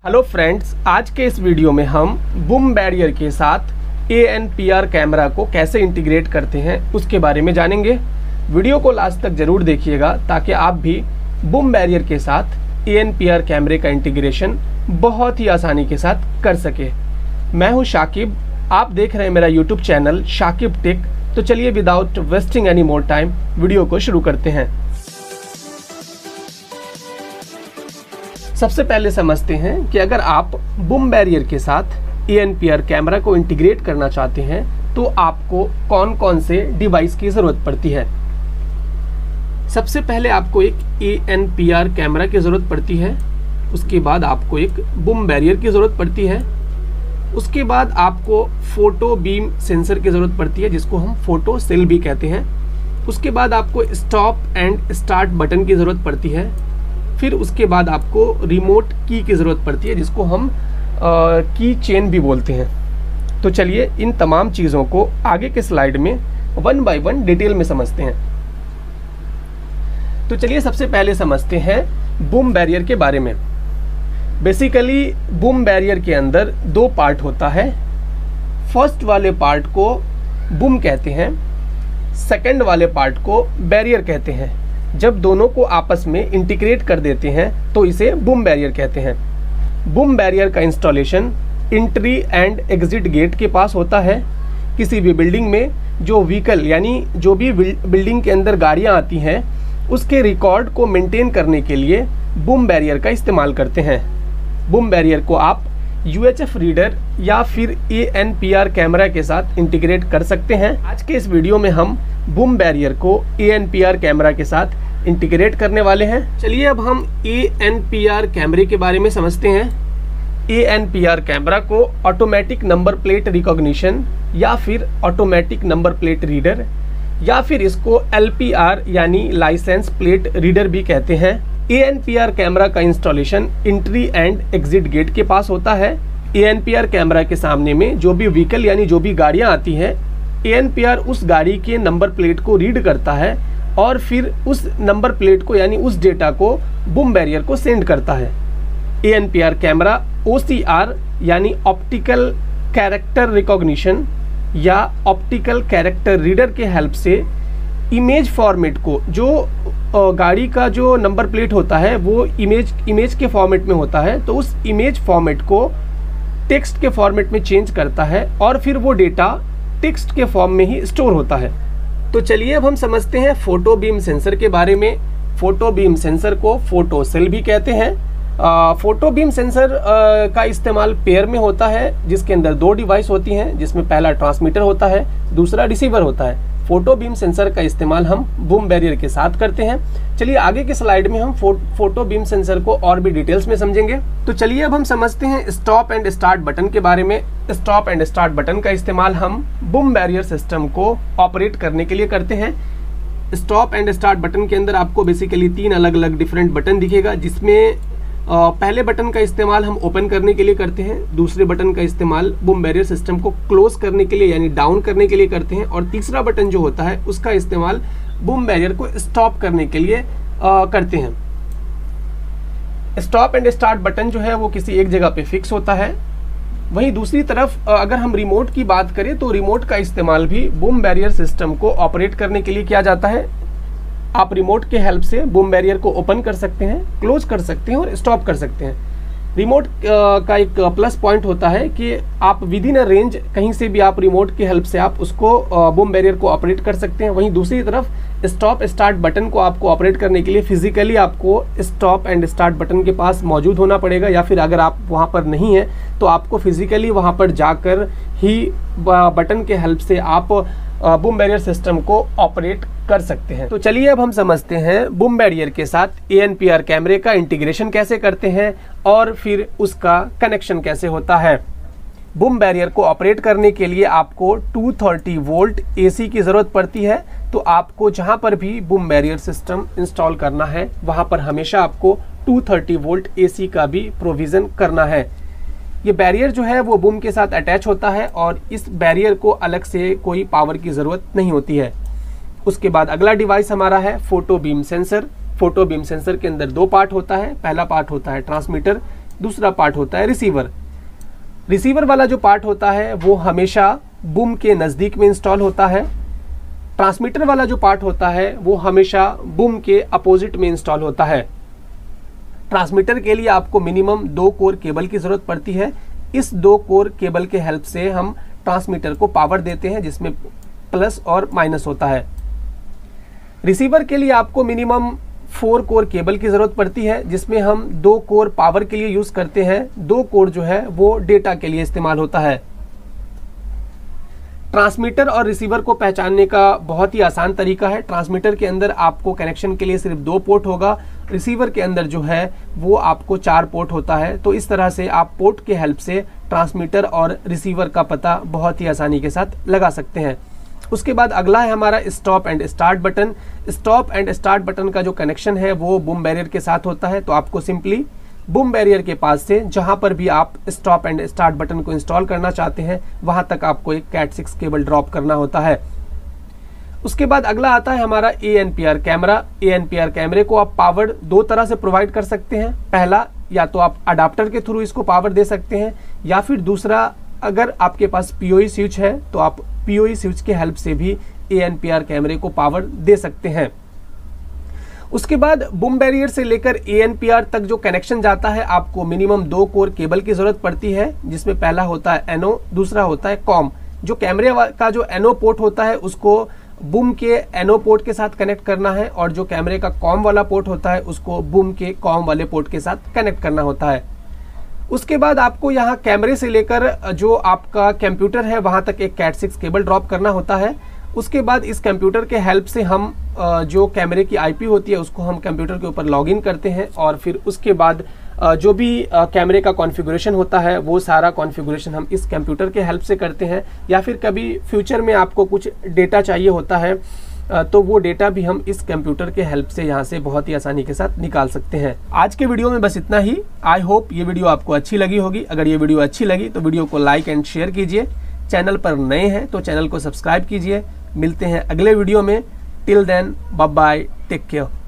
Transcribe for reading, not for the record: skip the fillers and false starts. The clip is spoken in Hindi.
हेलो फ्रेंड्स, आज के इस वीडियो में हम बूम बैरियर के साथ ANPR कैमरा को कैसे इंटीग्रेट करते हैं उसके बारे में जानेंगे। वीडियो को लास्ट तक ज़रूर देखिएगा ताकि आप भी बूम बैरियर के साथ ANPR कैमरे का इंटीग्रेशन बहुत ही आसानी के साथ कर सके। मैं हूं शाकिब, आप देख रहे हैं मेरा यूट्यूब चैनल शाकिब टेक। तो चलिए without wasting any more time video को शुरू करते हैं। सबसे पहले समझते हैं कि अगर आप बूम बैरियर के साथ ANPR कैमरा को इंटीग्रेट करना चाहते हैं तो आपको कौन कौन से डिवाइस की ज़रूरत पड़ती है। सबसे पहले आपको एक ANPR कैमरा की ज़रूरत पड़ती है, उसके बाद आपको एक बूम बैरियर की ज़रूरत पड़ती है, उसके बाद आपको फोटो बीम सेंसर की ज़रूरत पड़ती है जिसको हम फोटो सेल भी कहते हैं, उसके बाद आपको स्टॉप एंड स्टार्ट बटन की ज़रूरत पड़ती है, फिर उसके बाद आपको रिमोट की ज़रूरत पड़ती है जिसको हम की चेन भी बोलते हैं। तो चलिए इन तमाम चीज़ों को आगे के स्लाइड में वन बाय वन डिटेल में समझते हैं। तो चलिए सबसे पहले समझते हैं बूम बैरियर के बारे में। बेसिकली बूम बैरियर के अंदर दो पार्ट होता है। फर्स्ट वाले पार्ट को बूम कहते हैं, सेकंड वाले पार्ट को बैरियर कहते हैं। जब दोनों को आपस में इंटीग्रेट कर देते हैं तो इसे बूम बैरियर कहते हैं। बूम बैरियर का installation entry and exit gate के पास होता है। किसी भी बिल्डिंग में जो व्हीकल यानी जो भी बिल्डिंग के अंदर गाड़ियां आती हैं उसके रिकॉर्ड को मेंटेन करने के लिए बूम बैरियर का इस्तेमाल करते हैं। बूम बैरियर को आप UHF रीडर या फिर ANPR कैमरा के साथ इंटीग्रेट कर सकते हैं। आज के इस वीडियो में हम बूम बैरियर को ANPR कैमरा के साथ इंटीग्रेट करने वाले हैं। चलिए अब हम ANPR कैमरे के बारे में समझते हैं। ANPR कैमरा को ऑटोमेटिक नंबर प्लेट रिकॉग्निशन या फिर ऑटोमेटिक नंबर प्लेट रीडर या फिर इसको LPR यानी लाइसेंस प्लेट रीडर भी कहते हैं। ANPR कैमरा का installation entry and exit gate के पास होता है। ANPR कैमरा के सामने में जो भी व्हीकल यानी जो भी गाड़ियां आती हैं, ANPR उस गाड़ी के नंबर प्लेट को रीड करता है और फिर उस नंबर प्लेट को यानी उस डेटा को बूम बैरियर को सेंड करता है। ANPR कैमरा OCR यानी ऑप्टिकल कैरेक्टर रिकॉग्निशन या ऑप्टिकल कैरेक्टर रीडर के हेल्प से इमेज फॉर्मेट को, जो गाड़ी का जो नंबर प्लेट होता है वो इमेज के फॉर्मेट में होता है, तो उस इमेज फॉर्मेट को टेक्स्ट के फॉर्मेट में चेंज करता है और फिर वो डेटा टेक्स्ट के फॉर्म में ही स्टोर होता है। तो चलिए अब हम समझते हैं फोटो बीम सेंसर के बारे में। फोटो बीम सेंसर को फोटो सेल भी कहते हैं। फोटो बीम सेंसर का इस्तेमाल पेयर में होता है जिसके अंदर दो डिवाइस होती हैं, जिसमें पहला ट्रांसमीटर होता है, दूसरा रिसीवर होता है। फोटो बीम सेंसर का इस्तेमाल हम बूम बैरियर के साथ करते हैं। चलिए आगे के स्लाइड में हम फोटो बीम सेंसर को और भी डिटेल्स में समझेंगे। तो चलिए अब हम समझते हैं स्टॉप एंड स्टार्ट बटन के बारे में। स्टॉप एंड स्टार्ट बटन का इस्तेमाल हम बूम बैरियर सिस्टम को ऑपरेट करने के लिए करते हैं। स्टॉप एंड स्टार्ट बटन के अंदर आपको बेसिकली तीन अलग अलग डिफरेंट बटन दिखेगा, जिसमें पहले बटन का इस्तेमाल हम ओपन करने के लिए करते हैं, दूसरे बटन का इस्तेमाल बूम बैरियर सिस्टम को क्लोज करने के लिए यानी डाउन करने के लिए करते हैं, और तीसरा बटन जो होता है उसका इस्तेमाल बूम बैरियर को स्टॉप करने के लिए करते हैं। स्टॉप एंड स्टार्ट बटन जो है वो किसी एक जगह पे फिक्स होता है। वहीं दूसरी तरफ अगर हम रिमोट की बात करें तो रिमोट का इस्तेमाल भी बूम बैरियर सिस्टम को ऑपरेट करने के लिए किया जाता है। आप रिमोट के हेल्प से बूम बैरियर को ओपन कर सकते हैं, क्लोज कर सकते हैं और स्टॉप कर सकते हैं। रिमोट का एक प्लस पॉइंट होता है कि आप विद इन अ रेंज कहीं से भी आप रिमोट की हेल्प से आप उसको बूम बैरियर को ऑपरेट कर सकते हैं। वहीं दूसरी तरफ स्टॉप स्टार्ट बटन को आपको ऑपरेट करने के लिए फिजिकली आपको स्टॉप एंड स्टार्ट बटन के पास मौजूद होना पड़ेगा, या फिर अगर आप वहां पर नहीं है तो आपको फिजिकली वहां पर जाकर ही बटन के हेल्प से आप बूम बैरियर सिस्टम को ऑपरेट कर सकते हैं। तो चलिए अब हम समझते हैं बूम बैरियर के साथ ANPR कैमरे का इंटीग्रेशन कैसे करते हैं और फिर उसका कनेक्शन कैसे होता है। बूम बैरियर को ऑपरेट करने के लिए आपको 230 वोल्ट AC की ज़रूरत पड़ती है। तो आपको जहां पर भी बूम बैरियर सिस्टम इंस्टॉल करना है वहां पर हमेशा आपको 230 वोल्ट AC का भी प्रोविज़न करना है। ये बैरियर जो है वो बूम के साथ अटैच होता है और इस बैरियर को अलग से कोई पावर की ज़रूरत नहीं होती है। उसके बाद अगला डिवाइस हमारा है photo beam sensor. Photo beam sensor के अंदर दो पार्ट होता है। पहला पार्ट होता है ट्रांसमीटर, दूसरा पार्ट होता है रिसीवर। रिसीवर वाला जो पार्ट होता है वो हमेशा बूम के नज़दीक में इंस्टॉल होता है। ट्रांसमीटर वाला जो पार्ट होता है वो हमेशा बूम के अपोजिट में इंस्टॉल होता है। ट्रांसमीटर के लिए आपको मिनिमम 2 कोर केबल की ज़रूरत पड़ती है। इस 2 कोर केबल के हेल्प से हम ट्रांसमीटर को पावर देते हैं, जिसमें प्लस और माइनस होता है। रिसीवर के लिए आपको मिनिमम 4 कोर केबल की ज़रूरत पड़ती है, जिसमें हम 2 कोर पावर के लिए यूज़ करते हैं, 2 कोर जो है वो डेटा के लिए इस्तेमाल होता है। ट्रांसमीटर और रिसीवर को पहचानने का बहुत ही आसान तरीका है। ट्रांसमीटर के अंदर आपको कनेक्शन के लिए सिर्फ 2 पोर्ट होगा, रिसीवर के अंदर जो है वो आपको 4 पोर्ट होता है। तो इस तरह से आप पोर्ट के हेल्प से ट्रांसमीटर और रिसीवर का पता बहुत ही आसानी के साथ लगा सकते हैं। उसके बाद अगला है हमारा stop and start button. Stop and start button का जो कनेक्शन है वो बूम बैरियर के साथ होता है। तो आपको सिंपली बूम बैरियर के पास से जहां पर भी आप स्टॉप एंड स्टार्ट बटन को इंस्टॉल करना चाहते हैं वहां तक आपको एक कैट 6 केबल ड्रॉप करना होता है। उसके बाद अगला आता है हमारा ANPR कैमरा। ANPR कैमरे को आप पावर 2 तरह से प्रोवाइड कर सकते हैं। पहला, या तो आप अडाप्टर के थ्रू इसको पावर दे सकते हैं, या फिर दूसरा, अगर आपके पास PoE स्विच है तो आप PoE स्विच के हेल्प से भी ANPR कैमरे को पावर दे सकते हैं। उसके बाद बूम बैरियर से लेकर ANPR तक जो कनेक्शन जाता है आपको मिनिमम 2 कोर केबल की जरूरत पड़ती है, जिसमें पहला होता है NO, दूसरा होता है COM। जो कैमरे का जो NO पोर्ट होता है उसको बूम के NO पोर्ट के साथ कनेक्ट करना है, और जो कैमरे का COM वाला पोर्ट होता है उसको बूम के COM वाले पोर्ट के साथ कनेक्ट करना होता है। उसके बाद आपको यहाँ कैमरे से लेकर जो आपका कंप्यूटर है वहाँ तक एक कैट 6 केबल ड्रॉप करना होता है। उसके बाद इस कंप्यूटर के हेल्प से हम जो कैमरे की IP होती है उसको हम कंप्यूटर के ऊपर लॉगिन करते हैं, और फिर उसके बाद जो भी कैमरे का कॉन्फ़िगरेशन होता है वो सारा कॉन्फ़िगरेशन हम इस कंप्यूटर के हेल्प से करते हैं। या फिर कभी फ्यूचर में आपको कुछ डेटा चाहिए होता है तो वो डेटा भी हम इस कंप्यूटर के हेल्प से यहाँ से बहुत ही आसानी के साथ निकाल सकते हैं। आज के वीडियो में बस इतना ही। आई होप ये वीडियो आपको अच्छी लगी होगी। अगर ये वीडियो अच्छी लगी तो वीडियो को लाइक एंड शेयर कीजिए। चैनल पर नए हैं तो चैनल को सब्सक्राइब कीजिए। मिलते हैं अगले वीडियो में। Till then, bye bye, take care.